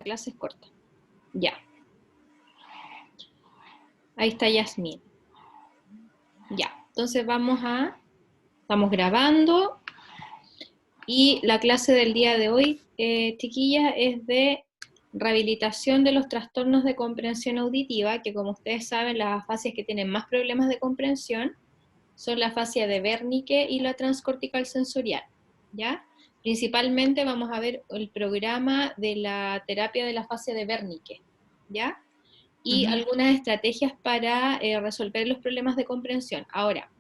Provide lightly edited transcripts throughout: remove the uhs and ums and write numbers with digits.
clase es corta. Ya. Ahí está Yasmín. Ya. Entonces estamos grabando. Y la clase del día de hoy, chiquillas, es de rehabilitación de los trastornos de comprensión auditiva, que como ustedes saben, las afasias que tienen más problemas de comprensión son la afasia de Wernicke y la transcortical sensorial, ¿ya? Principalmente vamos a ver el programa de la terapia de la afasia de Wernicke, ¿ya? Y algunas estrategias para resolver los problemas de comprensión. Ahora,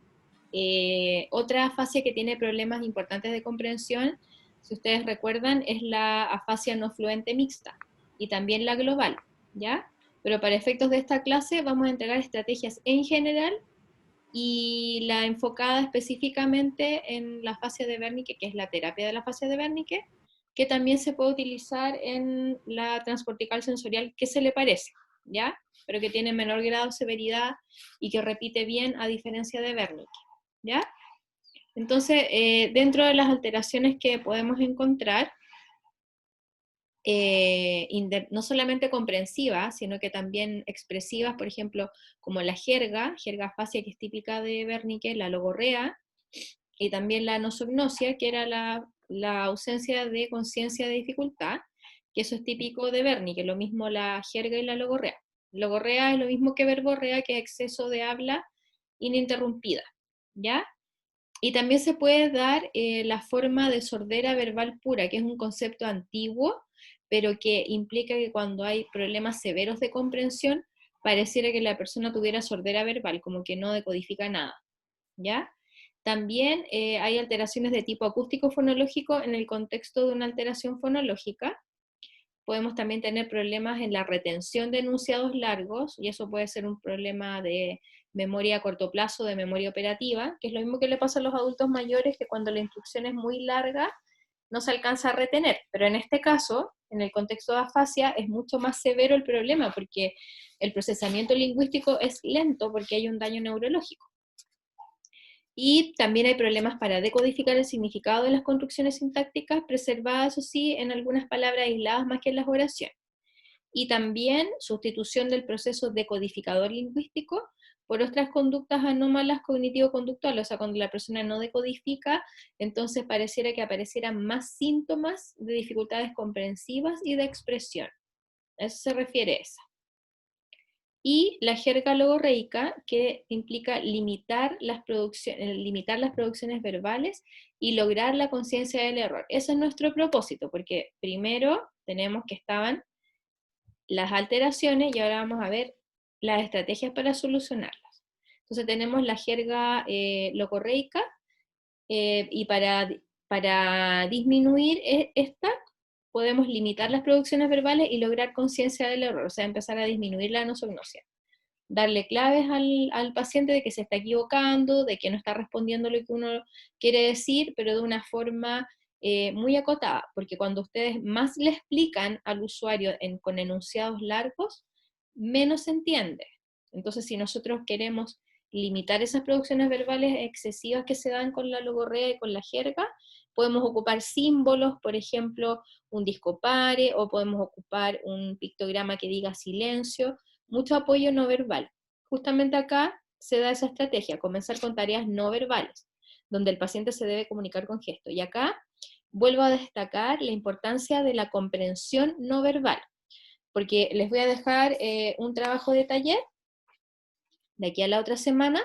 otra afasia que tiene problemas importantes de comprensión, si ustedes recuerdan, es la afasia no fluente mixta, y también la global, ¿ya? Pero para efectos de esta clase vamos a entregar estrategias en general y la enfocada específicamente en la afasia de Wernicke, que es la terapia de la afasia de Wernicke, que también se puede utilizar en la transcortical sensorial, que se le parece, ¿ya? Pero que tiene menor grado de severidad y que repite bien a diferencia de Wernicke, ¿ya? Entonces, dentro de las alteraciones que podemos encontrar, no solamente comprensivas, sino que también expresivas, por ejemplo, como la jerga afasia, que es típica de Wernicke, la logorrea, y también la anosognosia, que era la ausencia de conciencia de dificultad, que eso es típico de Wernicke, lo mismo la jerga y la logorrea. Logorrea es lo mismo que verborrea, que es exceso de habla ininterrumpida, ¿ya? Y también se puede dar la forma de sordera verbal pura, que es un concepto antiguo, pero que implica que cuando hay problemas severos de comprensión, pareciera que la persona tuviera sordera verbal, como que no decodifica nada, ¿ya? También hay alteraciones de tipo acústico-fonológico en el contexto de una alteración fonológica. Podemos también tener problemas en la retención de enunciados largos, y eso puede ser un problema de memoria a corto plazo, de memoria operativa, que es lo mismo que le pasa a los adultos mayores, que cuando la instrucción es muy larga, no se alcanza a retener. Pero en este caso, en el contexto de afasia, es mucho más severo el problema, porque el procesamiento lingüístico es lento, porque hay un daño neurológico. Y también hay problemas para decodificar el significado de las construcciones sintácticas, preservadas, eso sí, en algunas palabras aisladas más que en las oraciones. Y también sustitución del proceso decodificador lingüístico por otras conductas anómalas cognitivo-conductuales. O sea, cuando la persona no decodifica, entonces pareciera que aparecieran más síntomas de dificultades comprensivas y de expresión. A eso se refiere esa. Y la jerga logorreica, que implica limitar las producciones verbales y lograr la conciencia del error. Ese es nuestro propósito, porque primero tenemos que estaban las alteraciones y ahora vamos a ver las estrategias para solucionarlas. Entonces tenemos la jerga logorreica, y para disminuir esta, podemos limitar las producciones verbales y lograr conciencia del error, o sea, empezar a disminuir la anosognosia. Darle claves al paciente de que se está equivocando, de que no está respondiendo lo que uno quiere decir, pero de una forma muy acotada, porque cuando ustedes más le explican al usuario con enunciados largos, menos se entiende. Entonces, si nosotros queremos limitar esas producciones verbales excesivas que se dan con la logorrea y con la jerga, podemos ocupar símbolos, por ejemplo, un discopare, o podemos ocupar un pictograma que diga silencio, mucho apoyo no verbal. Justamente acá se da esa estrategia, comenzar con tareas no verbales, donde el paciente se debe comunicar con gestos. Y acá vuelvo a destacar la importancia de la comprensión no verbal, porque les voy a dejar un trabajo de taller de aquí a la otra semana,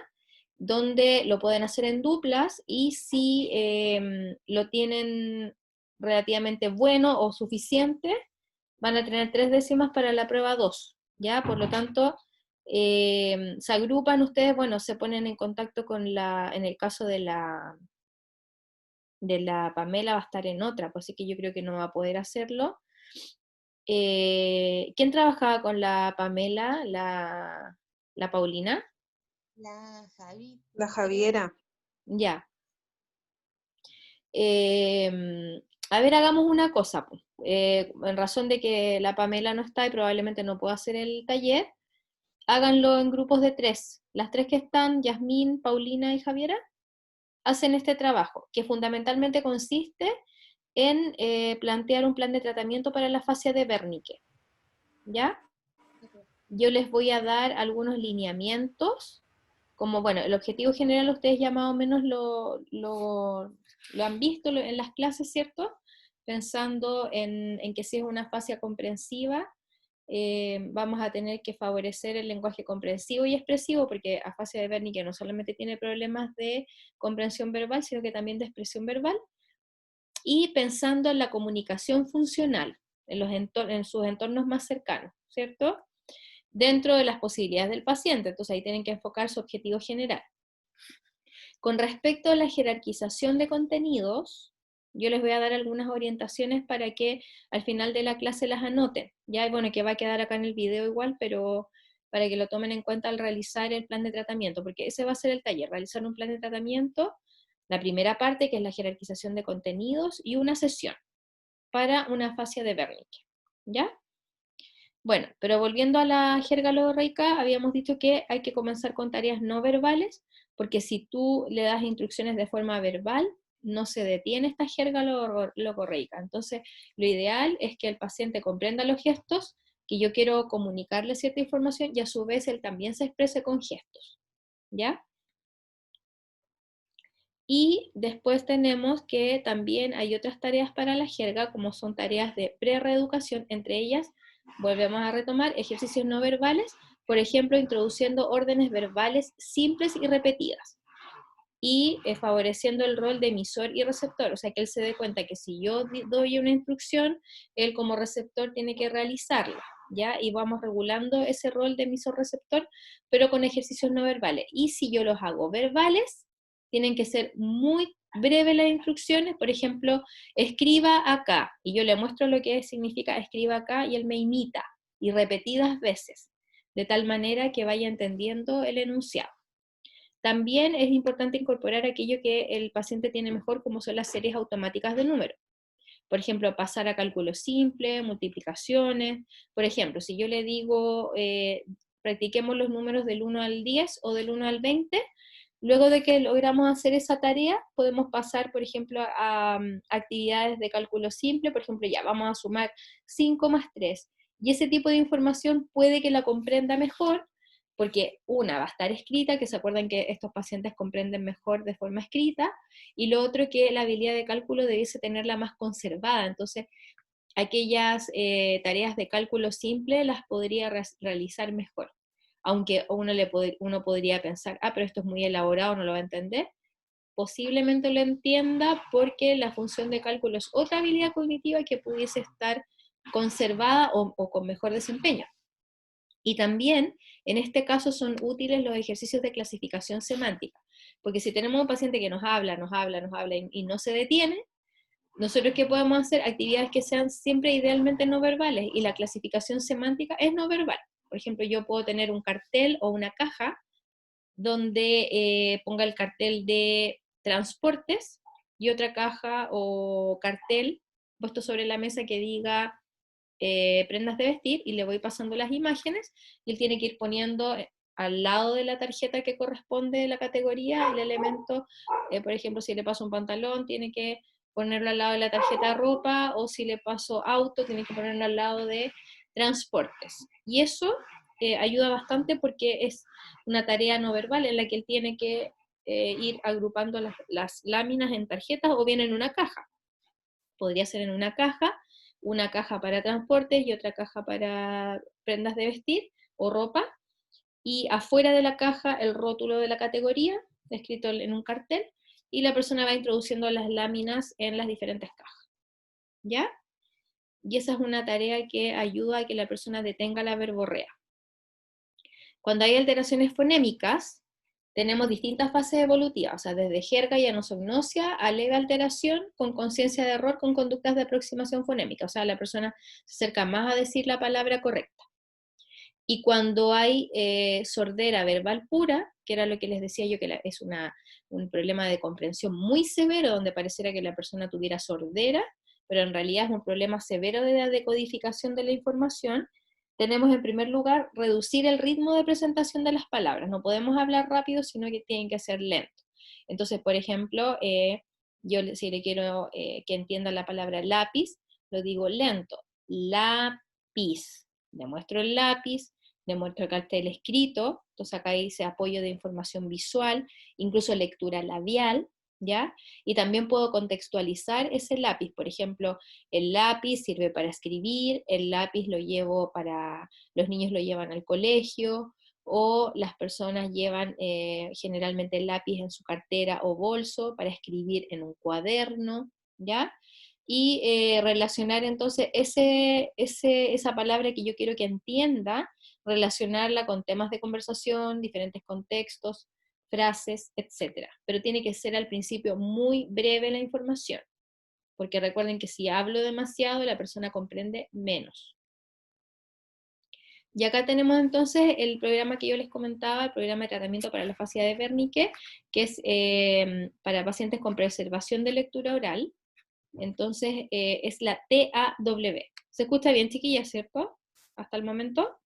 donde lo pueden hacer en duplas, y si lo tienen relativamente bueno o suficiente, van a tener 3 décimas para la prueba 2, ¿ya? Por lo tanto, se agrupan ustedes, bueno, se ponen en contacto en el caso de la Pamela va a estar en otra, pues así que yo creo que no va a poder hacerlo. ¿Quién trabajaba con la Pamela? ¿La Paulina? La Javi. La Javiera. Ya. A ver, hagamos una cosa. En razón de que la Pamela no está y probablemente no pueda hacer el taller, háganlo en grupos de 3. Las 3 que están, Yasmín, Paulina y Javiera, hacen este trabajo, que fundamentalmente consiste en plantear un plan de tratamiento para la afasia de Wernicke. ¿ya? Ok. Yo les voy a dar algunos lineamientos, como, bueno, el objetivo general ustedes ya más o menos lo han visto en las clases, ¿cierto? Pensando en que si es una fascia comprensiva, vamos a tener que favorecer el lenguaje comprensivo y expresivo, porque afasia de Wernicke no solamente tiene problemas de comprensión verbal, sino que también de expresión verbal, y pensando en la comunicación funcional, en sus entornos más cercanos, ¿cierto? Dentro de las posibilidades del paciente, entonces ahí tienen que enfocar su objetivo general. Con respecto a la jerarquización de contenidos, yo les voy a dar algunas orientaciones para que al final de la clase las anoten. Ya, bueno, que va a quedar acá en el video igual, pero para que lo tomen en cuenta al realizar el plan de tratamiento, porque ese va a ser el taller, realizar un plan de tratamiento, la primera parte, que es la jerarquización de contenidos, y una sesión para una fascia de Wernicke. ¿Ya? Bueno, pero volviendo a la jerga logorreica, habíamos dicho que hay que comenzar con tareas no verbales, porque si tú le das instrucciones de forma verbal, no se detiene esta jerga logorreica. Entonces, lo ideal es que el paciente comprenda los gestos, que yo quiero comunicarle cierta información, y a su vez él también se exprese con gestos, ¿ya? Y después tenemos que también hay otras tareas para la jerga, como son tareas de pre-reeducación, entre ellas, volvemos a retomar, ejercicios no verbales, por ejemplo, introduciendo órdenes verbales simples y repetidas, y favoreciendo el rol de emisor y receptor, o sea, que él se dé cuenta que si yo doy una instrucción, él como receptor tiene que realizarla, ¿ya? Y vamos regulando ese rol de emisor-receptor, pero con ejercicios no verbales. Y si yo los hago verbales, tienen que ser muy breves las instrucciones, por ejemplo, escriba acá, y yo le muestro lo que significa escriba acá, y él me imita, y repetidas veces, de tal manera que vaya entendiendo el enunciado. También es importante incorporar aquello que el paciente tiene mejor, como son las series automáticas de números. Por ejemplo, pasar a cálculo simple, multiplicaciones. Por ejemplo, si yo le digo, practiquemos los números del 1 al 10 o del 1 al 20, luego de que logramos hacer esa tarea, podemos pasar, por ejemplo, a actividades de cálculo simple. Por ejemplo, ya vamos a sumar 5 más 3. Y ese tipo de información puede que la comprenda mejor, porque una va a estar escrita, que se acuerdan que estos pacientes comprenden mejor de forma escrita, y lo otro que la habilidad de cálculo debiese tenerla más conservada. Entonces, aquellas tareas de cálculo simple las podría realizar mejor. Aunque uno podría pensar, pero esto es muy elaborado, no lo va a entender. Posiblemente lo entienda, porque la función de cálculo es otra habilidad cognitiva que pudiese estar conservada o con mejor desempeño. Y también, en este caso, son útiles los ejercicios de clasificación semántica, porque si tenemos un paciente que nos habla, y no se detiene, nosotros qué podemos hacer, actividades que sean siempre idealmente no verbales, y la clasificación semántica es no verbal. Por ejemplo, yo puedo tener un cartel o una caja donde ponga el cartel de transportes, y otra caja o cartel puesto sobre la mesa que diga prendas de vestir, y le voy pasando las imágenes, y él tiene que ir poniendo al lado de la tarjeta que corresponde de la categoría el elemento. Por ejemplo, si le paso un pantalón, tiene que ponerlo al lado de la tarjeta ropa, o si le paso auto, tiene que ponerlo al lado de transportes. Y eso ayuda bastante, porque es una tarea no verbal en la que él tiene que ir agrupando las láminas en tarjetas, o bien en una caja. Podría ser en una caja para transportes y otra caja para prendas de vestir o ropa, y afuera de la caja el rótulo de la categoría, escrito en un cartel, y la persona va introduciendo las láminas en las diferentes cajas, ¿ya? Y esa es una tarea que ayuda a que la persona detenga la verborrea. Cuando hay alteraciones fonémicas, tenemos distintas fases evolutivas, o sea, desde jerga y anosognosia a leve alteración con conciencia de error con conductas de aproximación fonémica, o sea, la persona se acerca más a decir la palabra correcta. Y cuando hay sordera verbal pura, que era lo que les decía yo, que es un problema de comprensión muy severo, donde pareciera que la persona tuviera sordera, pero en realidad es un problema severo de la decodificación de la información, tenemos en primer lugar reducir el ritmo de presentación de las palabras. No podemos hablar rápido, sino que tienen que ser lento. Entonces, por ejemplo, yo si le quiero que entienda la palabra lápiz, lo digo lento, lápiz. le muestro el lápiz, le muestro el cartel escrito, entonces acá dice apoyo de información visual, incluso lectura labial, ¿ya? Y también puedo contextualizar ese lápiz, por ejemplo, el lápiz sirve para escribir, el lápiz lo llevo para, los niños lo llevan al colegio, o las personas llevan generalmente el lápiz en su cartera o bolso para escribir en un cuaderno, ¿ya? Y relacionar entonces esa palabra que yo quiero que entienda, relacionarla con temas de conversación, diferentes contextos, frases, etcétera. Pero tiene que ser al principio muy breve la información, porque recuerden que si hablo demasiado, la persona comprende menos. Y acá tenemos entonces el programa que yo les comentaba, el programa de tratamiento para la fascia de Wernicke, que es para pacientes con preservación de lectura oral. Entonces es la TAW. ¿Se escucha bien, chiquilla, cierto? Hasta el momento.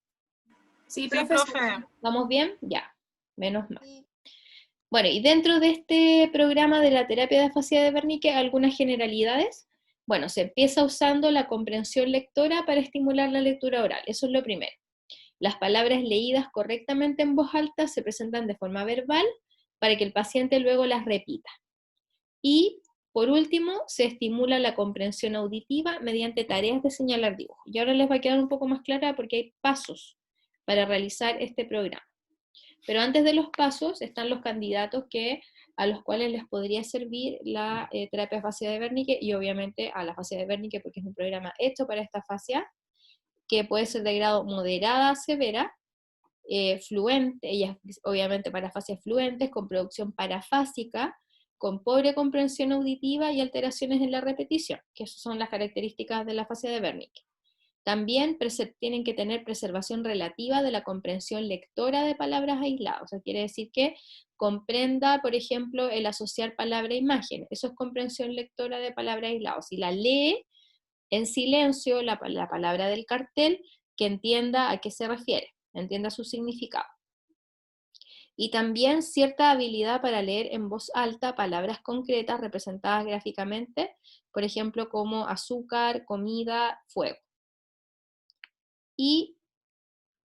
Sí, profe. ¿Vamos bien? Ya, menos mal. Sí. Bueno, y dentro de este programa de la terapia de afasia de Wernicke, algunas generalidades. Bueno, se empieza usando la comprensión lectora para estimular la lectura oral, eso es lo primero. Las palabras leídas correctamente en voz alta se presentan de forma verbal para que el paciente luego las repita. Y, por último, se estimula la comprensión auditiva mediante tareas de señalar dibujos. Y ahora les va a quedar un poco más clara porque hay pasos para realizar este programa. Pero antes de los pasos están los candidatos a los cuales les podría servir la terapia fascia de Wernicke y obviamente a la fascia de Wernicke porque es un programa hecho para esta fascia que puede ser de grado moderada a severa, fluente, ellas obviamente para fascias fluentes, con producción parafásica, con pobre comprensión auditiva y alteraciones en la repetición, que esas son las características de la fascia de Wernicke. También tienen que tener preservación relativa de la comprensión lectora de palabras aisladas, o sea, quiere decir que comprenda, por ejemplo, el asociar palabra e imagen, eso es comprensión lectora de palabra aislada. Si la lee en silencio la palabra del cartel, que entienda a qué se refiere, entienda su significado. Y también cierta habilidad para leer en voz alta palabras concretas representadas gráficamente, por ejemplo, como azúcar, comida, fuego. Y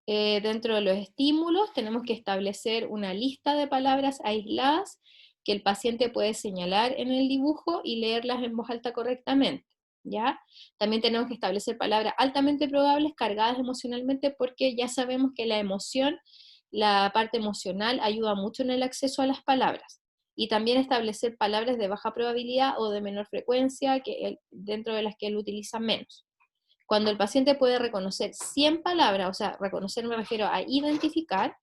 dentro de los estímulos tenemos que establecer una lista de palabras aisladas que el paciente puede señalar en el dibujo y leerlas en voz alta correctamente, ¿ya? También tenemos que establecer palabras altamente probables, cargadas emocionalmente, porque ya sabemos que la emoción, la parte emocional, ayuda mucho en el acceso a las palabras. Y también establecer palabras de baja probabilidad o de menor frecuencia, dentro de las que él utiliza menos. Cuando el paciente puede reconocer 100 palabras, o sea, reconocer me refiero a identificar,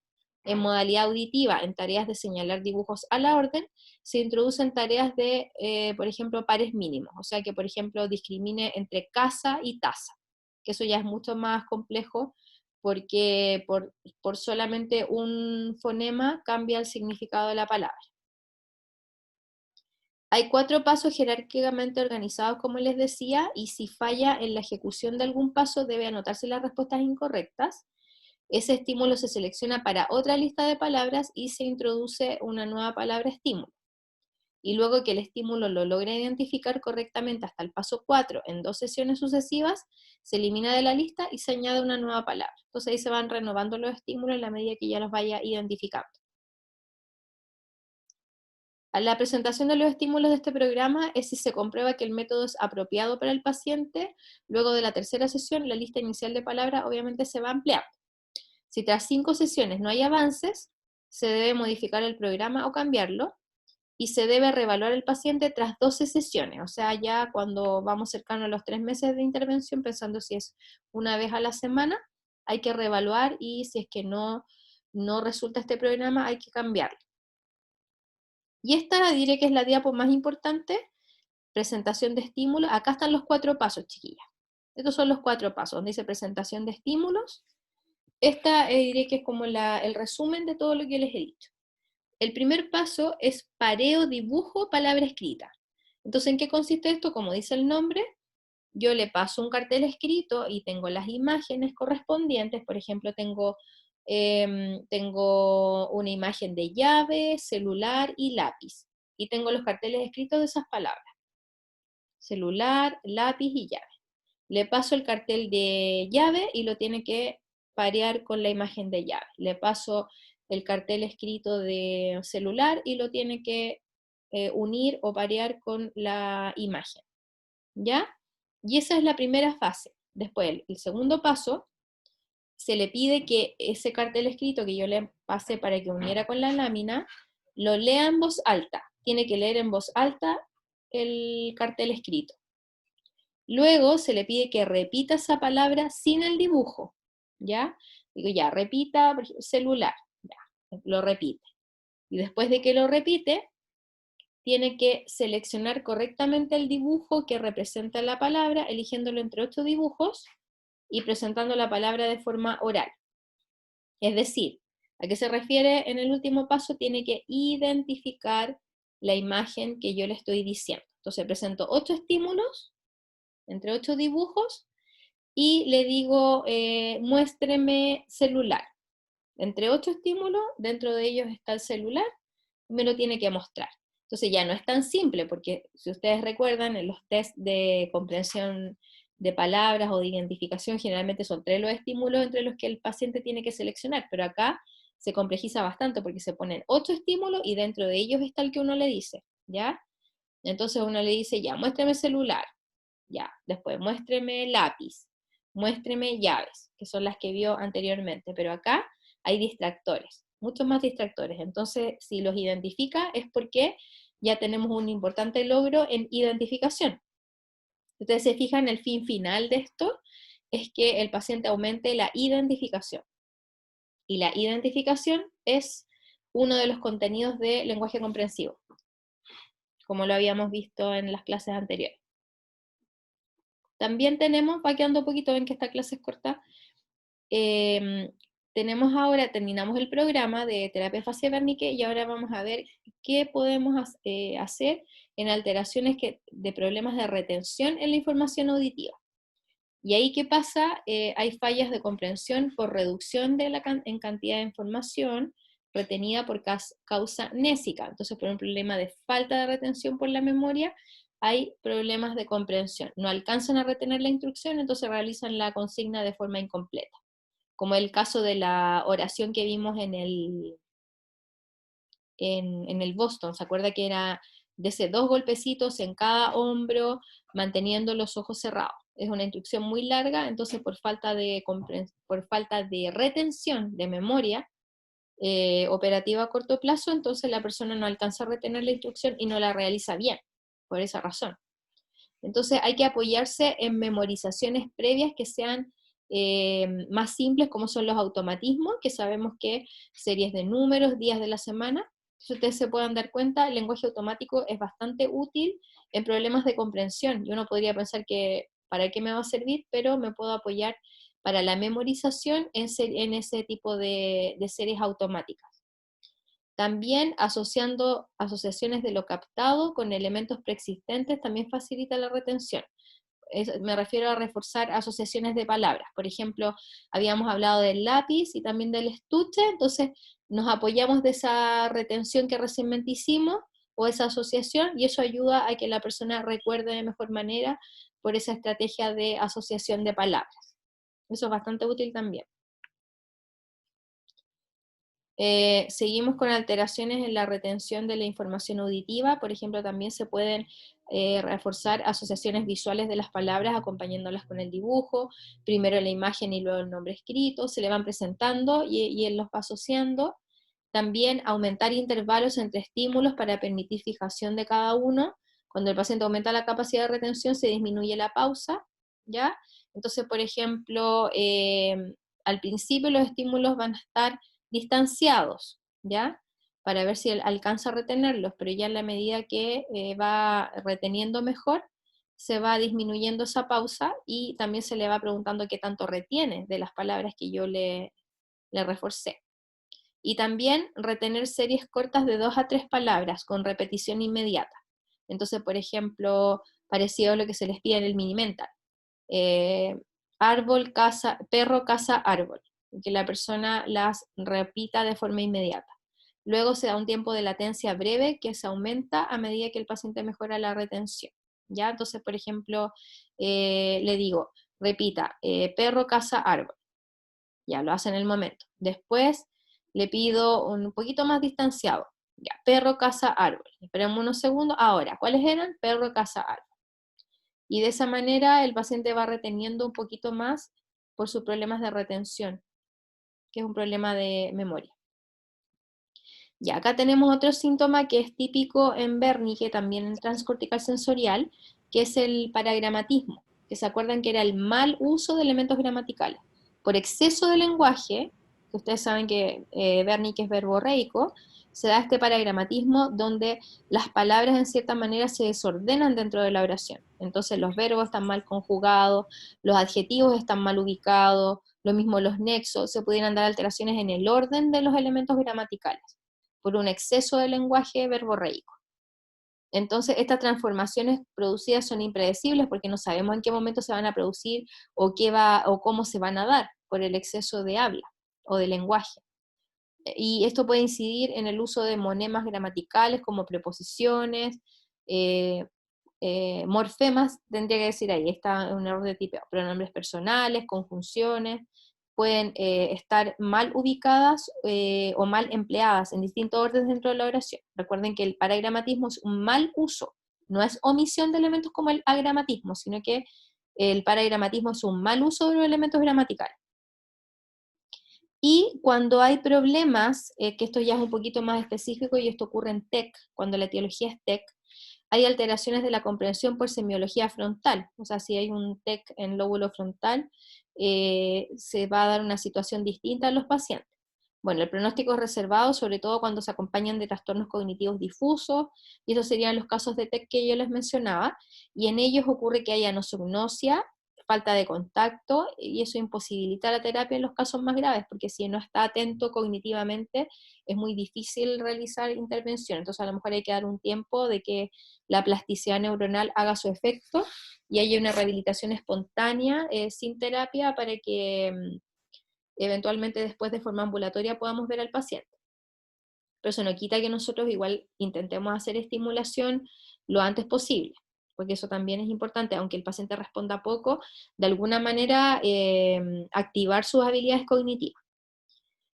en modalidad auditiva, en tareas de señalar dibujos a la orden, se introducen tareas de, por ejemplo, pares mínimos, o sea, que por ejemplo discrimine entre casa y taza, que eso ya es mucho más complejo, porque por solamente un fonema cambia el significado de la palabra. Hay 4 pasos jerárquicamente organizados, como les decía, y si falla en la ejecución de algún paso, debe anotarse las respuestas incorrectas. Ese estímulo se selecciona para otra lista de palabras y se introduce una nueva palabra estímulo. Y luego que el estímulo lo logre identificar correctamente hasta el paso 4 en 2 sesiones sucesivas, se elimina de la lista y se añade una nueva palabra. Entonces ahí se van renovando los estímulos en la medida que ya los vaya identificando. La presentación de los estímulos de este programa es si se comprueba que el método es apropiado para el paciente. Luego de la tercera sesión, la lista inicial de palabras obviamente se va ampliando. Si tras 5 sesiones no hay avances, se debe modificar el programa o cambiarlo, y se debe reevaluar el paciente tras 12 sesiones, o sea, ya cuando vamos cercano a los 3 meses de intervención, pensando si es una vez a la semana, hay que reevaluar, y si es que no resulta este programa, hay que cambiarlo. Y esta diré que es la diapo más importante, presentación de estímulos. Acá están los 4 pasos, chiquillas. Estos son los 4 pasos, donde dice presentación de estímulos. Esta diré que es como el resumen de todo lo que les he dicho. El primer paso es pareo, dibujo, palabra escrita. Entonces, ¿en qué consiste esto? Como dice el nombre, yo le paso un cartel escrito y tengo las imágenes correspondientes. Por ejemplo, tengo una imagen de llave, celular y lápiz. Y tengo los carteles escritos de esas palabras. Celular, lápiz y llave. Le paso el cartel de llave y lo tiene que parear con la imagen de llave. Le paso el cartel escrito de celular y lo tiene que unir o parear con la imagen, ¿ya? Y esa es la primera fase. Después, el segundo paso, se le pide que ese cartel escrito que yo le pasé para que uniera con la lámina, lo lea en voz alta. Tiene que leer en voz alta el cartel escrito. Luego se le pide que repita esa palabra sin el dibujo, ¿ya? Digo, ya, repita, por ejemplo, celular, ya, lo repite. Y después de que lo repite, tiene que seleccionar correctamente el dibujo que representa la palabra, eligiéndolo entre 8 dibujos y presentando la palabra de forma oral. Es decir, ¿a qué se refiere en el último paso? Tiene que identificar la imagen que yo le estoy diciendo. Entonces presento 8 estímulos, entre 8 dibujos, y le digo, muéstreme celular. Entre 8 estímulos, dentro de ellos está el celular, me lo tiene que mostrar. Entonces ya no es tan simple, porque si ustedes recuerdan, en los test de comprensión de palabras o de identificación, generalmente son 3 los estímulos entre los que el paciente tiene que seleccionar, pero acá se complejiza bastante porque se ponen 8 estímulos y dentro de ellos está el que uno le dice, ¿ya? Entonces uno le dice, ya, muéstrame celular, ya, después muéstreme lápiz, muéstreme llaves, que son las que vio anteriormente, pero acá hay distractores, muchos más distractores. Entonces, si los identifica es porque ya tenemos un importante logro en identificación. Ustedes se fijan, el fin final de esto es que el paciente aumente la identificación. Y la identificación es uno de los contenidos de lenguaje comprensivo, como lo habíamos visto en las clases anteriores. También tenemos, va quedando un poquito, ven que esta clase es corta, tenemos ahora, terminamos el programa de terapia facial-Wernicke y ahora vamos a ver qué podemos hacer en alteraciones de problemas de retención en la información auditiva. Y ahí, ¿qué pasa? Hay fallas de comprensión por reducción en cantidad de información retenida por causa nésica. Entonces, por un problema de falta de retención por la memoria, hay problemas de comprensión. No alcanzan a retener la instrucción, entonces realizan la consigna de forma incompleta. Como el caso de la oración que vimos en el Boston, ¿se acuerda que era de ese 2 golpecitos en cada hombro, manteniendo los ojos cerrados? Es una instrucción muy larga, entonces por falta de retención de memoria operativa a corto plazo, entonces la persona no alcanza a retener la instrucción y no la realiza bien, por esa razón. Entonces hay que apoyarse en memorizaciones previas que sean más simples, como son los automatismos, que sabemos que series de números, días de la semana. Si ustedes se puedan dar cuenta, el lenguaje automático es bastante útil en problemas de comprensión. Y uno podría pensar que, ¿para qué me va a servir? Pero me puedo apoyar para la memorización en ese tipo de series automáticas. También asociando asociaciones de lo captado con elementos preexistentes también facilita la retención. Me refiero a reforzar asociaciones de palabras. Por ejemplo, habíamos hablado del lápiz y también del estuche, entonces nos apoyamos de esa retención que recientemente hicimos o esa asociación, y eso ayuda a que la persona recuerde de mejor manera por esa estrategia de asociación de palabras. Eso es bastante útil también. Seguimos con alteraciones en la retención de la información auditiva. Por ejemplo, también se pueden reforzar asociaciones visuales de las palabras acompañándolas con el dibujo, primero la imagen y luego el nombre escrito, se le van presentando y él los va asociando. También aumentar intervalos entre estímulos para permitir fijación de cada uno. Cuando el paciente aumenta la capacidad de retención, se disminuye la pausa, ¿ya? Entonces, por ejemplo, al principio los estímulos van a estar distanciados, ¿ya? Para ver si alcanza a retenerlos, pero ya en la medida que va reteniendo mejor, se va disminuyendo esa pausa y también se le va preguntando qué tanto retiene de las palabras que yo le reforcé. Y también retener series cortas de 2 a 3 palabras con repetición inmediata. Entonces, por ejemplo, parecido a lo que se les pide en el mini mental. Árbol, casa, perro, casa, árbol. Que la persona las repita de forma inmediata. Luego se da un tiempo de latencia breve que se aumenta a medida que el paciente mejora la retención. ¿ya? Entonces, por ejemplo, le digo, repita, perro, casa, árbol. Ya, lo hace en el momento. Después le pido un poquito más distanciado. Ya, perro, casa, árbol. Esperemos unos segundos. Ahora, ¿cuáles eran? Perro, casa, árbol. Y de esa manera el paciente va reteniendo un poquito más por sus problemas de retención, que es un problema de memoria. Y acá tenemos otro síntoma que es típico en Wernicke, también en transcortical sensorial, que es el paragramatismo, que se acuerdan que era el mal uso de elementos gramaticales. Por exceso de lenguaje, que ustedes saben que Wernicke es verborreico, se da este paragramatismo donde las palabras en cierta manera se desordenan dentro de la oración. Entonces los verbos están mal conjugados, los adjetivos están mal ubicados, lo mismo los nexos, se pudieran dar alteraciones en el orden de los elementos gramaticales por un exceso de lenguaje verborreico. Entonces, estas transformaciones producidas son impredecibles porque no sabemos en qué momento se van a producir o cómo se van a dar por el exceso de habla o de lenguaje. Y esto puede incidir en el uso de monemas gramaticales como preposiciones, morfemas, tendría que decir ahí, está un error de tipeo, pronombres personales, conjunciones, pueden estar mal ubicadas o mal empleadas en distintos órdenes dentro de la oración. Recuerden que el paragramatismo es un mal uso, no es omisión de elementos como el agramatismo, sino que el paragramatismo es un mal uso de los elementos gramaticales. Y cuando hay problemas, que esto ya es un poquito más específico y esto ocurre en TEC, cuando la etiología es TEC, hay alteraciones de la comprensión por semiología frontal, o sea, si hay un TEC en lóbulo frontal, se va a dar una situación distinta a los pacientes. Bueno, el pronóstico es reservado, sobre todo cuando se acompañan de trastornos cognitivos difusos, y estos serían los casos de TEC que yo les mencionaba, y en ellos ocurre que haya anosognosia, falta de contacto, y eso imposibilita la terapia en los casos más graves, porque si no está atento cognitivamente, es muy difícil realizar intervención. Entonces a lo mejor hay que dar un tiempo de que la plasticidad neuronal haga su efecto y haya una rehabilitación espontánea sin terapia para que eventualmente después de forma ambulatoria podamos ver al paciente. Pero eso no quita que nosotros igual intentemos hacer estimulación lo antes posible, porque eso también es importante, aunque el paciente responda poco, de alguna manera activar sus habilidades cognitivas.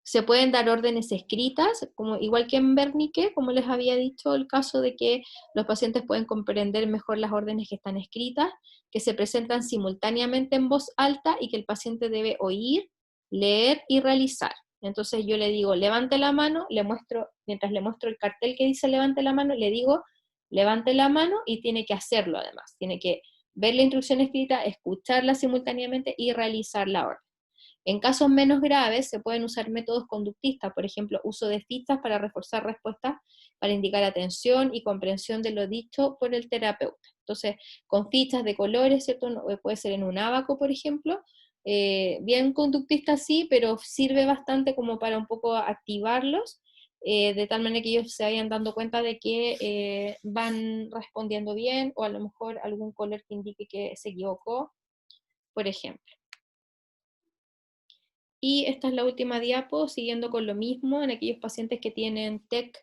Se pueden dar órdenes escritas, como, igual que en Wernicke, como les había dicho, el caso de que los pacientes pueden comprender mejor las órdenes que están escritas, que se presentan simultáneamente en voz alta y que el paciente debe oír, leer y realizar. Entonces yo le digo, levante la mano, mientras le muestro el cartel que dice levante la mano, le digo, levante la mano y tiene que hacerlo además, tiene que ver la instrucción escrita, escucharla simultáneamente y realizar la orden. En casos menos graves se pueden usar métodos conductistas, por ejemplo, uso de fichas para reforzar respuestas, para indicar atención y comprensión de lo dicho por el terapeuta. Entonces, con fichas de colores, ¿cierto? Puede ser en un ábaco, por ejemplo, bien conductista sí, pero sirve bastante como para un poco activarlos, de tal manera que ellos se vayan dando cuenta de que van respondiendo bien, o a lo mejor algún color que indique que se equivocó, por ejemplo. Y esta es la última diapo, siguiendo con lo mismo, en aquellos pacientes que tienen TEC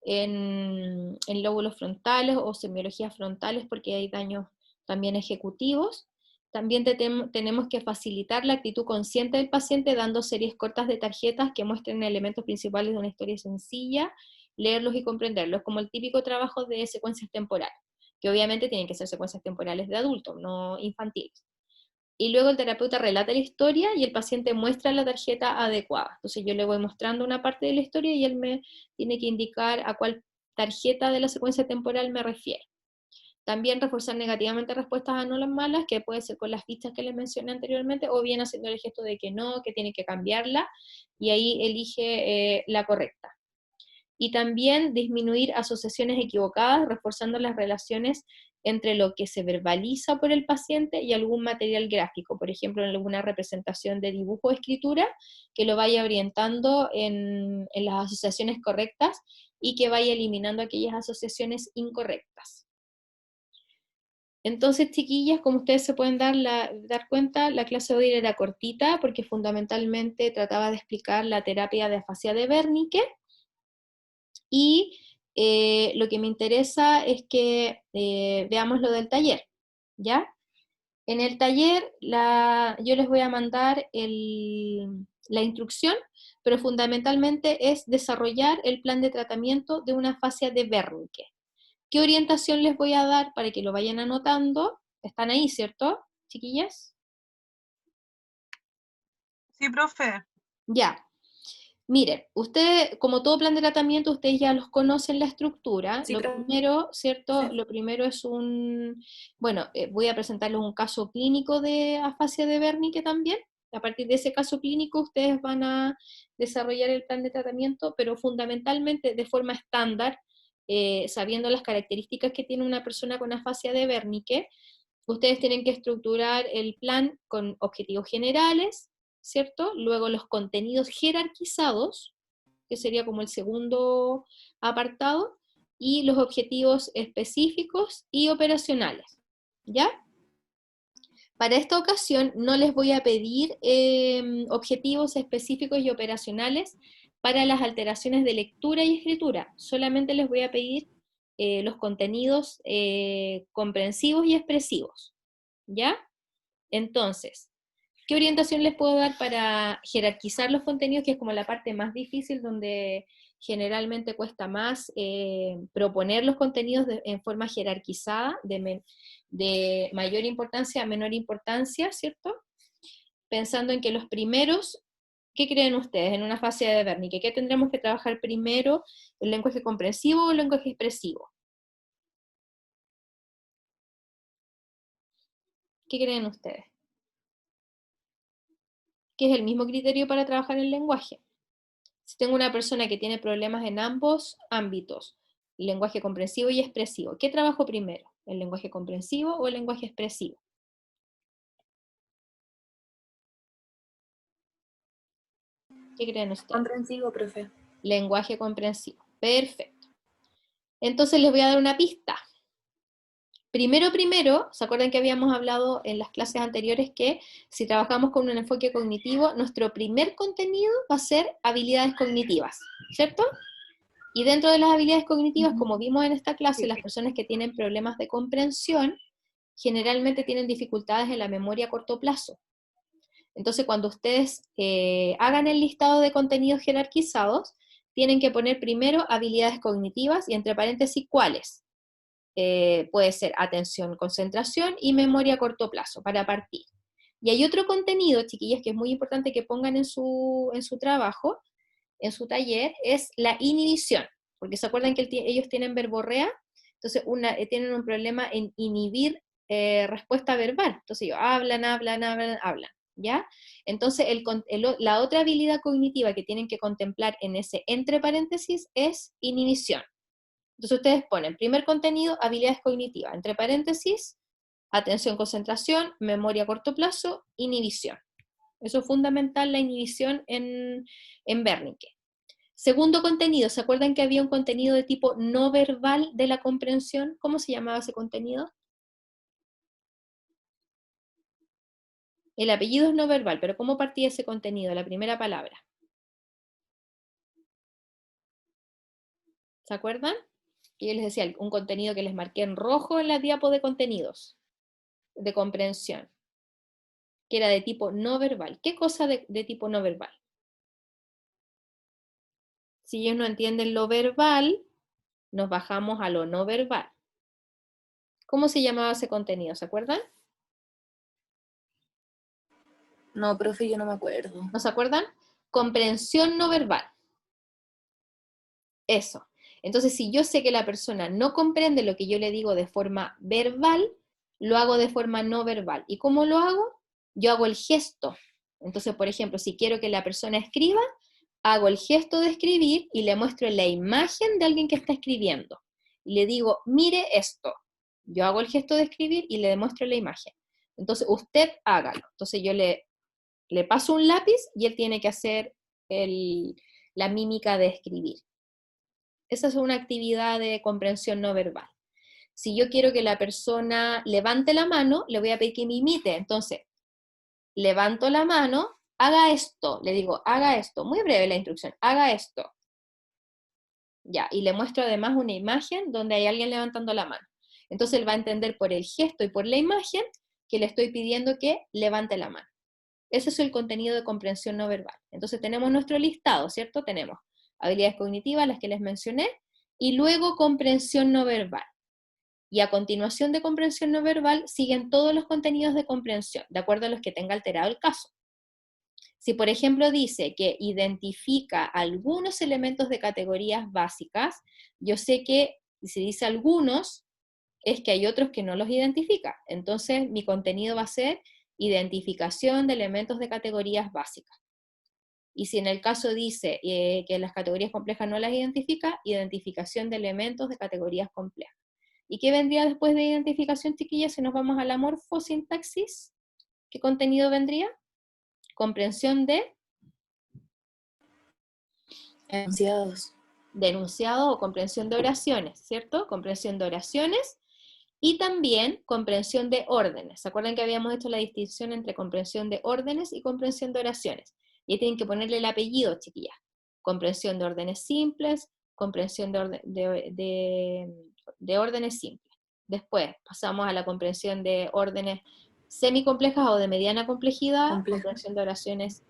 en lóbulos frontales o semiologías frontales, porque hay daños también ejecutivos. También tenemos que facilitar la actitud consciente del paciente dando series cortas de tarjetas que muestren elementos principales de una historia sencilla, leerlos y comprenderlos, como el típico trabajo de secuencias temporales, que obviamente tienen que ser secuencias temporales de adultos, no infantiles. Y luego el terapeuta relata la historia y el paciente muestra la tarjeta adecuada. Entonces yo le voy mostrando una parte de la historia y él me tiene que indicar a cuál tarjeta de la secuencia temporal me refiero. También reforzar negativamente respuestas a no las malas, que puede ser con las fichas que les mencioné anteriormente, o bien haciendo el gesto de que no, que tiene que cambiarla, y ahí elige la correcta. Y también disminuir asociaciones equivocadas, reforzando las relaciones entre lo que se verbaliza por el paciente y algún material gráfico, por ejemplo, en alguna representación de dibujo o escritura, que lo vaya orientando en las asociaciones correctas y que vaya eliminando aquellas asociaciones incorrectas. Entonces, chiquillas, como ustedes se pueden dar cuenta, la clase de hoy era cortita porque fundamentalmente trataba de explicar la terapia de afasia de Wernicke, y lo que me interesa es que veamos lo del taller, ¿ya? En el taller yo les voy a mandar la instrucción, pero fundamentalmente es desarrollar el plan de tratamiento de una fascia de Wernicke. ¿Qué orientación les voy a dar para que lo vayan anotando? ¿Están ahí, cierto, chiquillas? Sí, profe. Ya. Miren, usted, como todo plan de tratamiento, ustedes ya los conocen la estructura. Sí, Lo profe. primero, ¿cierto? Sí. Lo primero es bueno, voy a presentarles un caso clínico de afasia de Wernicke también. A partir de ese caso clínico, ustedes van a desarrollar el plan de tratamiento, pero fundamentalmente de forma estándar, sabiendo las características que tiene una persona con afasia de Wernicke, ustedes tienen que estructurar el plan con objetivos generales, ¿cierto? Luego los contenidos jerarquizados, que sería como el segundo apartado, y los objetivos específicos y operacionales, ¿ya? Para esta ocasión no les voy a pedir objetivos específicos y operacionales para las alteraciones de lectura y escritura, solamente les voy a pedir los contenidos comprensivos y expresivos, ¿ya? Entonces, ¿qué orientación les puedo dar para jerarquizar los contenidos, que es como la parte más difícil, donde generalmente cuesta más proponer los contenidos en forma jerarquizada, de mayor importancia a menor importancia, ¿cierto? Pensando en que los primeros, ¿qué creen ustedes en una fase de Wernicke? ¿Qué tendremos que trabajar primero, el lenguaje comprensivo o el lenguaje expresivo? ¿Qué creen ustedes? Que es el mismo criterio para trabajar el lenguaje. Si tengo una persona que tiene problemas en ambos ámbitos, lenguaje comprensivo y expresivo, ¿qué trabajo primero? ¿El lenguaje comprensivo o el lenguaje expresivo? ¿Qué creen ustedes? Comprensivo, profe. Lenguaje comprensivo. Perfecto. Entonces les voy a dar una pista. Primero, ¿se acuerdan que habíamos hablado en las clases anteriores que si trabajamos con un enfoque cognitivo, nuestro primer contenido va a ser habilidades cognitivas, ¿cierto? Y dentro de las habilidades cognitivas, como vimos en esta clase, las personas que tienen problemas de comprensión generalmente tienen dificultades en la memoria a corto plazo. Entonces, cuando ustedes hagan el listado de contenidos jerarquizados, tienen que poner primero habilidades cognitivas y entre paréntesis, ¿cuáles? Puede ser atención, concentración y memoria a corto plazo, para partir. Y hay otro contenido, chiquillas, que es muy importante que pongan en su trabajo, en su taller, es la inhibición, porque se acuerdan que ellos tienen verborrea, entonces tienen un problema en inhibir respuesta verbal, entonces ellos hablan, ¿ya? Entonces la otra habilidad cognitiva que tienen que contemplar en ese entre paréntesis es inhibición. Entonces ustedes ponen, primer contenido, habilidades cognitivas, entre paréntesis, atención, concentración, memoria a corto plazo, inhibición. Eso es fundamental, la inhibición en Wernicke. Segundo contenido, ¿se acuerdan que había un contenido de tipo no verbal de la comprensión? ¿Cómo se llamaba ese contenido? El apellido es no verbal, pero ¿cómo partía ese contenido? La primera palabra. ¿Se acuerdan? Y yo les decía, un contenido que les marqué en rojo en la diapo de contenidos, de comprensión, que era de tipo no verbal. ¿Qué cosa de tipo no verbal? Si ellos no entienden lo verbal, nos bajamos a lo no verbal. ¿Cómo se llamaba ese contenido? ¿Se acuerdan? No, profe, yo no me acuerdo. ¿No se acuerdan? Comprensión no verbal. Eso. Entonces, si yo sé que la persona no comprende lo que yo le digo de forma verbal, lo hago de forma no verbal. ¿Y cómo lo hago? Yo hago el gesto. Entonces, por ejemplo, si quiero que la persona escriba, hago el gesto de escribir y le muestro la imagen de alguien que está escribiendo. Y le digo, mire esto. Yo hago el gesto de escribir y le demuestro la imagen. Entonces, usted hágalo. Entonces, yo le paso un lápiz y él tiene que hacer la mímica de escribir. Esa es una actividad de comprensión no verbal. Si yo quiero que la persona levante la mano, le voy a pedir que me imite. Entonces, levanto la mano, haga esto. Le digo, haga esto. Muy breve la instrucción, haga esto. Ya, y le muestro además una imagen donde hay alguien levantando la mano. Entonces él va a entender por el gesto y por la imagen que le estoy pidiendo que levante la mano. Ese es el contenido de comprensión no verbal. Entonces tenemos nuestro listado, ¿cierto? Tenemos habilidades cognitivas, las que les mencioné, y luego comprensión no verbal. Y a continuación de comprensión no verbal siguen todos los contenidos de comprensión, de acuerdo a los que tenga alterado el caso. Si, por ejemplo, dice que identifica algunos elementos de categorías básicas, yo sé que si dice algunos, es que hay otros que no los identifica. Entonces, mi contenido va a ser identificación de elementos de categorías básicas. Y si en el caso dice que las categorías complejas no las identifica, identificación de elementos de categorías complejas. ¿Y qué vendría después de identificación, chiquillas? Si nos vamos a la morfosintaxis, ¿qué contenido vendría? Comprensión de Enunciados. enunciado o comprensión de oraciones, ¿cierto? Comprensión de oraciones y también comprensión de órdenes. ¿Se acuerdan que habíamos hecho la distinción entre comprensión de órdenes y comprensión de oraciones? Y ahí tienen que ponerle el apellido, chiquillas. Comprensión de órdenes simples, comprensión de órdenes simples. Después pasamos a la comprensión de órdenes semicomplejas o de mediana complejidad, Compleja. comprensión de oraciones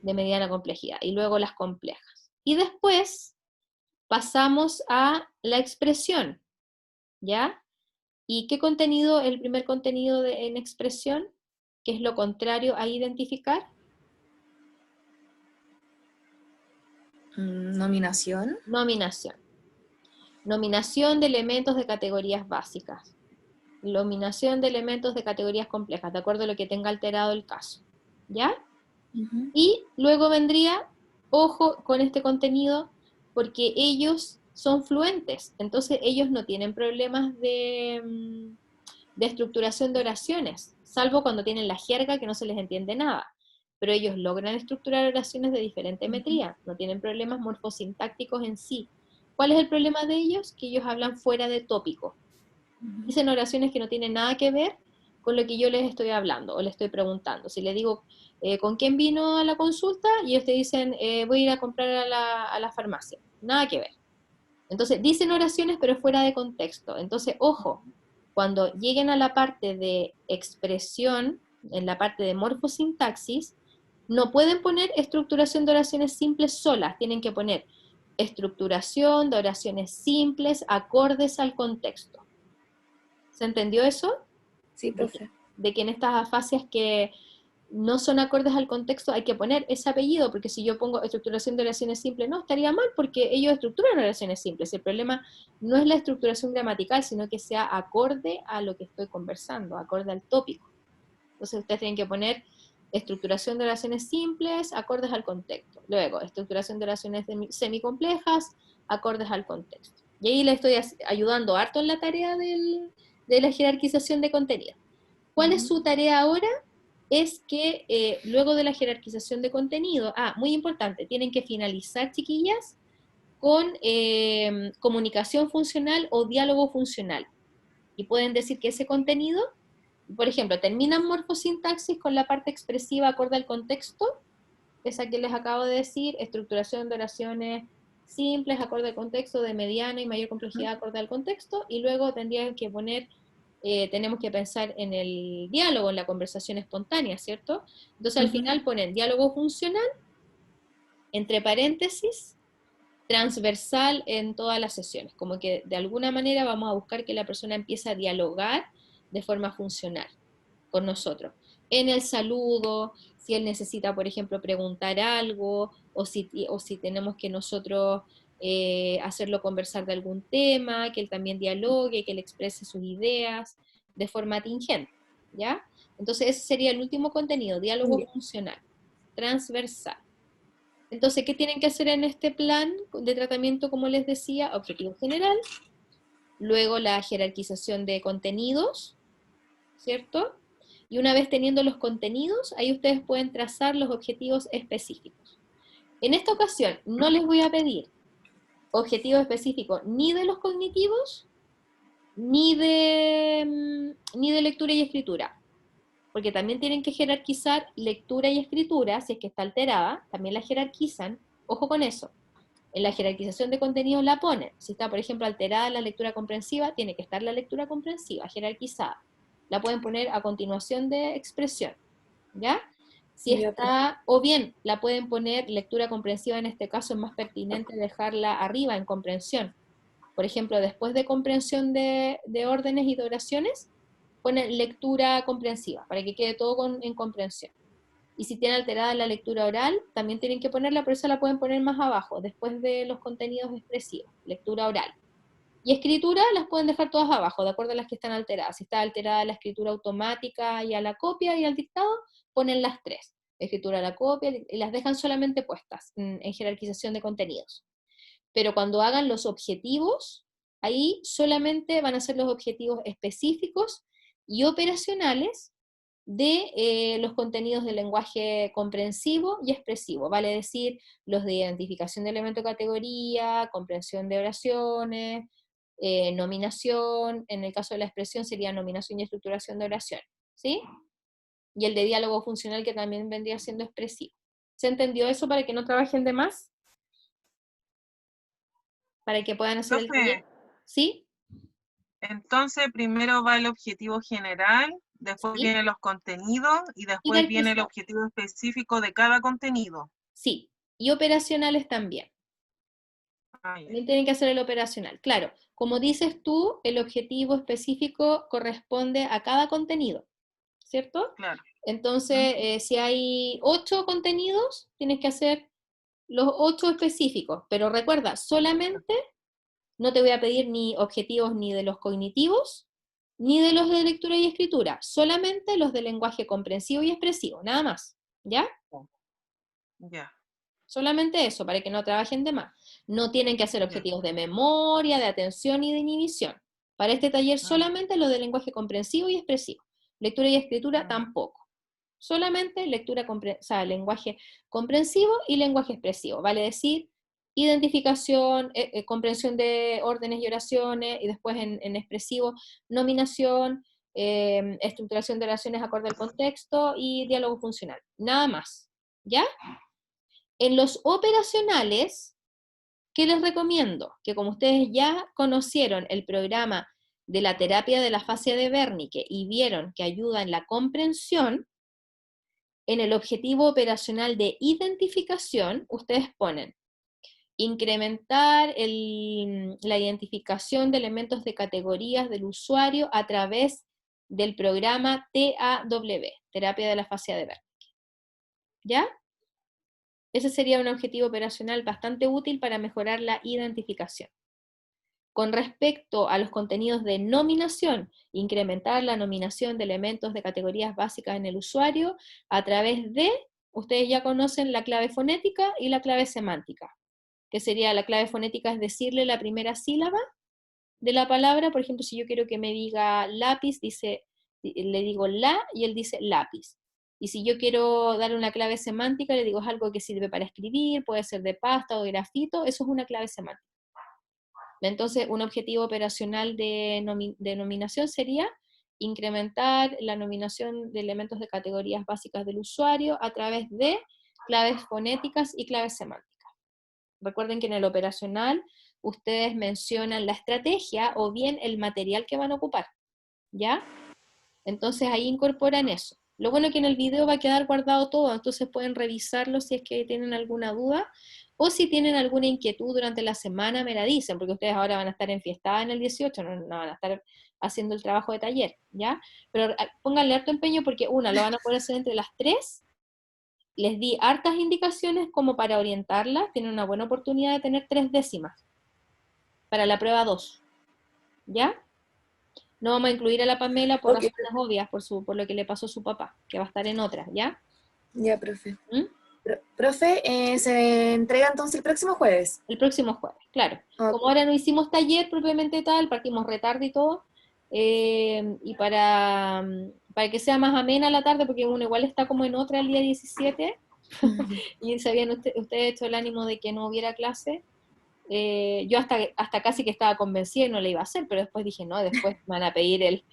de mediana complejidad, y luego las complejas. Y después pasamos a la expresión, ¿ya? ¿Y qué contenido, el primer contenido en expresión, que es lo contrario a identificar? Nominación. Nominación. Nominación de elementos de categorías básicas. Nominación de elementos de categorías complejas, de acuerdo a lo que tenga alterado el caso. ¿Ya? Y luego vendría, ojo con este contenido, porque ellos son fluentes, entonces ellos no tienen problemas de estructuración de oraciones, salvo cuando tienen la jerga que no se les entiende nada. Pero ellos logran estructurar oraciones de diferente metría, no tienen problemas morfosintácticos en sí. ¿Cuál es el problema de ellos? Que ellos hablan fuera de tópico. Dicen oraciones que no tienen nada que ver con lo que yo les estoy hablando o les estoy preguntando. Si les digo, ¿con quién vino a la consulta? Y ellos te dicen, voy a ir a comprar a la farmacia. Nada que ver. Entonces, dicen oraciones pero fuera de contexto. Entonces, ojo, cuando lleguen a la parte de expresión, en la parte de morfosintaxis, no pueden poner estructuración de oraciones simples solas, tienen que poner estructuración de oraciones simples acordes al contexto. ¿Se entendió eso? Sí, profe. De que en estas afasias que no son acordes al contexto hay que poner ese apellido, porque si yo pongo estructuración de oraciones simples, no, estaría mal, porque ellos estructuran oraciones simples. El problema no es la estructuración gramatical, sino que sea acorde a lo que estoy conversando, acorde al tópico. Entonces ustedes tienen que poner estructuración de oraciones simples, acordes al contexto. Luego, estructuración de oraciones semicomplejas, acordes al contexto. Y ahí le estoy ayudando harto en la tarea de la jerarquización de contenido. ¿Cuál es su tarea ahora? Es que luego de la jerarquización de contenido, muy importante, tienen que finalizar, chiquillas, con comunicación funcional o diálogo funcional. Y pueden decir que ese contenido, por ejemplo, terminan morfosintaxis con la parte expresiva acorde al contexto, esa que les acabo de decir, estructuración de oraciones simples acorde al contexto, de mediana y mayor complejidad acorde al contexto, y luego tendrían que poner, tenemos que pensar en el diálogo, en la conversación espontánea, ¿cierto? Entonces al final ponen diálogo funcional, entre paréntesis, transversal en todas las sesiones, como que de alguna manera vamos a buscar que la persona empiece a dialogar de forma funcional con nosotros. En el saludo, si él necesita, por ejemplo, preguntar algo, o si tenemos que nosotros hacerlo conversar de algún tema, que él también dialogue, que él exprese sus ideas de forma tingente, ¿ya? Entonces ese sería el último contenido, diálogo funcional, transversal. Entonces, ¿qué tienen que hacer en este plan de tratamiento, como les decía? Objetivo general, luego la jerarquización de contenidos, ¿cierto? Y una vez teniendo los contenidos, ahí ustedes pueden trazar los objetivos específicos. En esta ocasión, no les voy a pedir objetivos específicos ni de los cognitivos, ni de lectura y escritura, porque también tienen que jerarquizar lectura y escritura, si es que está alterada, también la jerarquizan, ojo con eso. En la jerarquización de contenidos la ponen. Si está, por ejemplo, alterada la lectura comprensiva, tiene que estar la lectura comprensiva, jerarquizada. La pueden poner a continuación de expresión, ¿ya? Si Ya, profe. está, o bien la pueden poner lectura comprensiva, en este caso es más pertinente dejarla arriba en comprensión. Por ejemplo, después de comprensión de órdenes y de oraciones, ponen lectura comprensiva, para que quede todo en comprensión. Y si tiene alterada la lectura oral, también tienen que ponerla, pero eso la pueden poner más abajo, después de los contenidos expresivos, lectura oral. Y escritura las pueden dejar todas abajo, de acuerdo a las que están alteradas. Si está alterada la escritura automática y a la copia y al dictado, ponen las tres. Escritura a la copia, y las dejan solamente puestas en jerarquización de contenidos. Pero cuando hagan los objetivos, ahí solamente van a ser los objetivos específicos y operacionales de los contenidos del lenguaje comprensivo y expresivo, vale decir, los de identificación de elemento de categoría, comprensión de oraciones, nominación, en el caso de la expresión sería nominación y estructuración de oración, ¿sí? Y el de diálogo funcional que también vendría siendo expresivo. ¿Se entendió eso para que no trabajen de más? Para que puedan hacer el taller, Profe, ¿sí? entonces primero va el objetivo general, después ¿Sí? vienen los contenidos y después viene el Jerarquizado, objetivo específico de cada contenido. sí. Y operacionales también. Ah, ya. También tienen que hacer el operacional. Claro, como dices tú, el objetivo específico corresponde a cada contenido, ¿cierto? Claro. Entonces, si hay 8 contenidos, tienes que hacer los 8 específicos. Pero recuerda, solamente no te voy a pedir ni objetivos ni de los cognitivos, ni de los de lectura y escritura, solamente los de lenguaje comprensivo y expresivo, nada más, ¿ya? Ya. Solamente eso, para que no trabajen de más. No tienen que hacer Ya. objetivos de memoria, de atención y de inhibición. Para este taller solamente los de lenguaje comprensivo y expresivo. Lectura y escritura tampoco. Solamente lenguaje comprensivo y lenguaje expresivo. Vale decir, identificación, comprensión de órdenes y oraciones, y después en expresivo, nominación, estructuración de oraciones acorde al contexto y diálogo funcional. Nada más. ¿Ya? En los operacionales, ¿qué les recomiendo? Que como ustedes ya conocieron el programa de la terapia de la fascia de Wernicke y vieron que ayuda en la comprensión, en el objetivo operacional de identificación, ustedes ponen incrementar la identificación de elementos de categorías del usuario a través del programa TAW, terapia de la fascia de Wernicke. ¿Ya? Ese sería un objetivo operacional bastante útil para mejorar la identificación. Con respecto a los contenidos de nominación, incrementar la nominación de elementos de categorías básicas en el usuario a través de, ustedes ya conocen la clave fonética y la clave semántica, que sería la clave fonética es decirle la primera sílaba de la palabra. Por ejemplo, si yo quiero que me diga lápiz, le digo la y él dice lápiz. Y si yo quiero darle una clave semántica, le digo es algo que sirve para escribir, puede ser de pasta o de grafito, eso es una clave semántica. Entonces, un objetivo operacional de nominación sería incrementar la nominación de elementos de categorías básicas del usuario a través de claves fonéticas y claves semánticas. Recuerden que en el operacional ustedes mencionan la estrategia o bien el material que van a ocupar, ¿ya? Entonces ahí incorporan eso. Lo bueno es que en el video va a quedar guardado todo, entonces pueden revisarlo si es que tienen alguna duda, o si tienen alguna inquietud durante la semana me la dicen, porque ustedes ahora van a estar enfiestadas en el 18, no van a estar haciendo el trabajo de taller, ¿ya? Pero pónganle harto empeño porque lo van a poder hacer entre las 3. Les di hartas indicaciones como para orientarlas, tienen una buena oportunidad de tener 3 décimas para la prueba 2, ¿ya? No vamos a incluir a la Pamela por Ok, razones obvias, por lo que le pasó a su papá, que va a estar en otra, ¿ya? ya, profe. ¿Mm? Profe, se entrega entonces el próximo jueves. El próximo jueves, claro. Ok. Como ahora no hicimos taller propiamente tal, partimos retarde y todo, y para que sea más amena la tarde, porque uno igual está como en otra el día 17, y se habían ustedes hecho el ánimo de que no hubiera clase. Yo hasta casi que estaba convencida y no le iba a hacer, pero después dije, no, después me van a pedir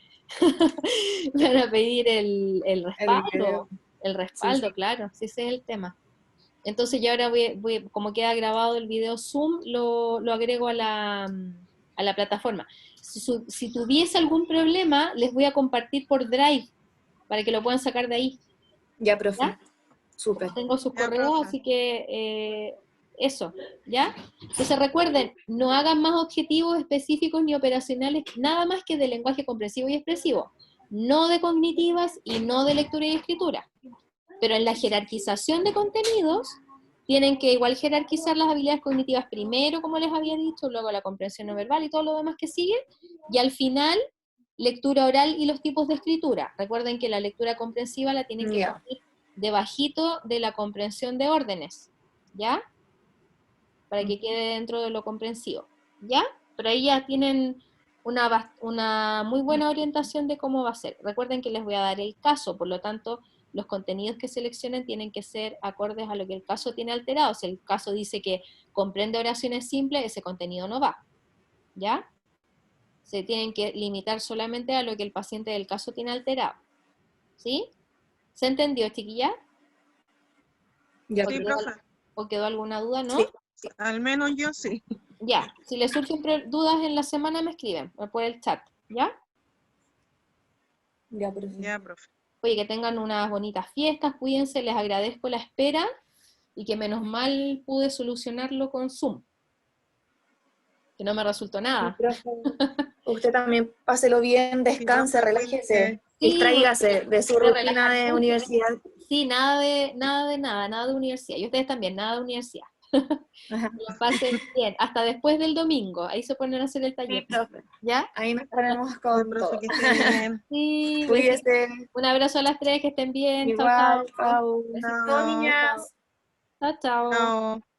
me van a pedir el El video. respaldo, Sí, sí. claro, sí, ese es el tema. Entonces ya ahora como queda grabado el video Zoom, lo agrego a la plataforma. Si tuviese algún problema, les voy a compartir por Drive, para que lo puedan sacar de ahí. Ya, profe. ¿Ya? Súper. Tengo sus Ya, correos, profe. así que eso, ¿ya? Entonces recuerden, no hagan más objetivos específicos ni operacionales, nada más que de lenguaje comprensivo y expresivo, no de cognitivas y no de lectura y escritura. Pero en la jerarquización de contenidos, tienen que igual jerarquizar las habilidades cognitivas primero, como les había dicho, luego la comprensión no verbal y todo lo demás que sigue, y al final, lectura oral y los tipos de escritura. Recuerden que la lectura comprensiva la tienen que Ya. poner debajito de la comprensión de órdenes, ¿ya? Para que quede dentro de lo comprensivo, ¿ya? Pero ahí ya tienen una muy buena orientación de cómo va a ser. Recuerden que les voy a dar el caso, por lo tanto, los contenidos que seleccionen tienen que ser acordes a lo que el caso tiene alterado. Si el caso dice que comprende oraciones simples, ese contenido no va, ¿ya? Se tienen que limitar solamente a lo que el paciente del caso tiene alterado, ¿sí? ¿Se entendió, chiquilla? Ya, Sí, profe. profe. ¿O quedó alguna duda, no? Sí. Al menos yo sí. Ya, si les surgen dudas en la semana me escriben por el chat, ¿ya? Ya, profe. Ya, profe. Oye, que tengan unas bonitas fiestas, cuídense, les agradezco la espera y que menos mal pude solucionarlo con Zoom, que no me resultó nada. Profe, usted también páselo bien, descanse, profe, relájese, cuídese. Sí, distráigase de su voy a rutina relajar de mucho. universidad. Sí, nada de universidad. Y ustedes también, nada de universidad. Ajá. Que la pasen bien, hasta después del domingo, ahí se ponen a hacer el Sí, taller, profe. ¿ya? Ahí nos ponemos Ya, con profe, todo. que esté bien. Sí, Cuídese. un abrazo a las tres, que estén bien, chao, Igual, chao. chao. Besitos, Chao, Chao. niñas. chao, chao. Chao.